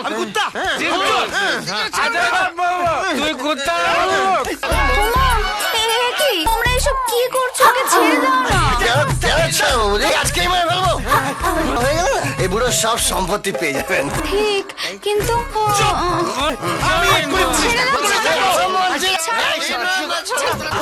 আমি কুত্তা তুই কুত্তা তোমরা এসব কি করছো? ওকে ছেড়ে দাও না। আজকেই মেরে ফেলবো। হয়ে গেল, এই বুড়ো সব সম্পত্তি পেয়ে যাবেন। ঠিক, কিন্তু আমি এক্ষুনি ছেড়ে দাও, ছেড়ে দাও।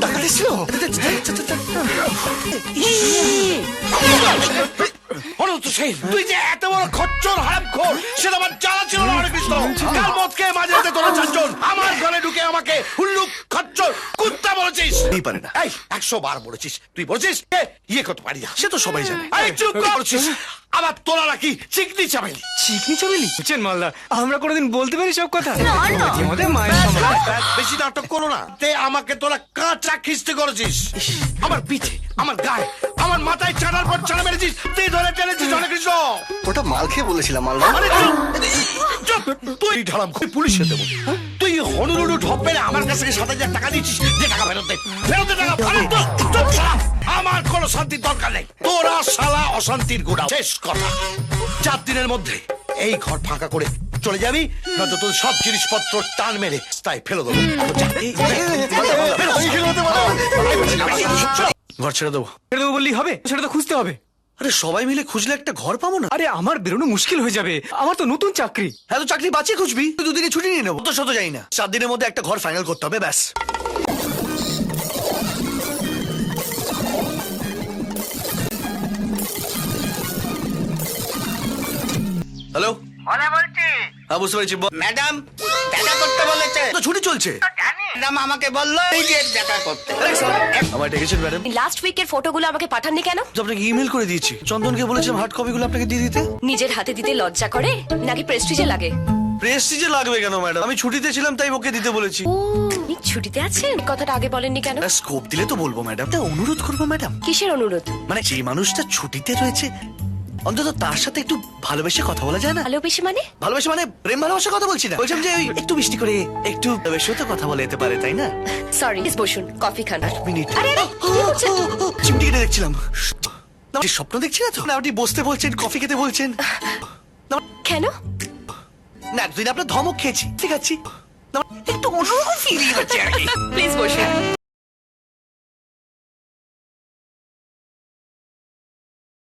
ডাকাত এসেছিল। তুই যে এত বড় খচ্চর হারামখোর সেটা আমার জানা ছিল না। হরে কৃষ্ণ, কাল মদ খেয়ে মাঝে রাতে তোরা চারজন আমার ঘরে ঢুকে আমাকে হুল্লুক খচ্চর কুত্তা বলেছিস। পারে না, এই 100 বার বলেছিস। তুই বলছিস ইয়ে করতে পারি না, সে তো সবাই জানে। এই চুপ করছিস। আবার তোরা নাকি চিকনি চাবেলি। চিকনি চাবেলি বুঝছেন মালদা, আমরা কোনোদিন বলতে পারি সব কথা? না, না। আমাদের মায়ের সমান। বেশি নাটক করো না। তে আমাকে তোরা কাঁচা খিস্তে করেছিস। আমার পিঠে, আমার গায়ে, আমার মাথায় চাটার পর চাটা মেরেছিস। তুই ধরে টেনেছিস। হরে কৃষ্ণ, ওটা মাল খেয়ে বলেছিলাম মালদা। আরে চুপ, তুই ঢালাম খুব পুলিশে দেবো। তুই হনুরুডু ঢপ মেরে আমার কাছ থেকে 7,000 টাকা দিচ্ছিস। যে টাকা ফেরত দে, ফেরত দে টাকা। আরে চুপ শালা, আমার কোনো শান্তির দরকার নেই। তোরা শালা অশান্তির গোড়া। শেষ কথা, 4 দিনের মধ্যে এই ঘর ফাঁকা করে চলে যাবি, নয়তো তোর সব জিনিসপত্র টান মেরে তাই ফেলে দেবো। ঘর ছেড়ে দেবো। ছেড়ে দেবো বললেই হবে? সেটা তো খুঁজতে হবে। আরে সবাই মিলে খুঁজলে একটা ঘর পাবো না? আরে আমার বেরোনো মুশকিল হয়ে যাবে, আমার তো নতুন চাকরি। হ্যাঁ তো চাকরি বাঁচিয়ে খুঁজবি, 2 দিনে ছুটি নিয়ে নেবো। তো শত যাই না, 7 দিনের মধ্যে একটা ঘর ফাইনাল করতে হবে, ব্যাস। হ্যালো, ওরা বলছি হ্যাঁ বুঝতে পেরেছি। ম্যাডাম দেখা করতে বলেছে। তো ছুটি চলছে। জানি ম্যাডাম আমাকে বললো এই যে দেখা করতে। আমায় ডেকেছেন ম্যাডাম? লাস্ট উইকের ফটোগুলো আমাকে পাঠাননি কেন? তো আপনাকে ইমেল করে দিয়েছি। চন্দনকে বলেছিলাম হার্ড কপিগুলো আপনাকে দিয়ে দিতে। নিজের হাতে দিতে লজ্জা করে নাকি প্রেস্টিজে লাগে? প্রেস্টিজে লাগবে কেন ম্যাডাম? আমি ছুটিতে ছিলাম তাই ওকে দিতে বলেছি। ও, আপনি ছুটিতে আছেন? কথাটা আগে বলেননি কেন? স্কোপ দিলে তো বলবো ম্যাডাম। তা অনুরোধ করবো ম্যাডাম। কিসের অনুরোধ? মানে যে মানুষটা ছুটিতে রয়েছে অন্তত তার সাথে একটু ভালোবেসে কথা বলা যায় না? ভালোবেসে মানে? ভালোবেসে মানে প্রেম ভালোবাসার কথা বলছি না। বলছিলাম যে ওই একটু মিষ্টি করে একটু ভালোবেসেও তো কথা বলে যেতে পারে, তাই না? সরি, বসুন, কফি খান। মিনিট। আরে আরে, কি করছেন? চিমটি কেটে দেখছিলাম। না, যে স্বপ্ন দেখছি না তো? না, আপনি বসতে বলছেন, কফি খেতে বলছেন। কেন? না, এতদিন আপনার ধমক খেয়েছি, ঠিক আছে। একটু অন্যরকম ফিলিং হচ্ছে আর কি। প্লিজ বসুন।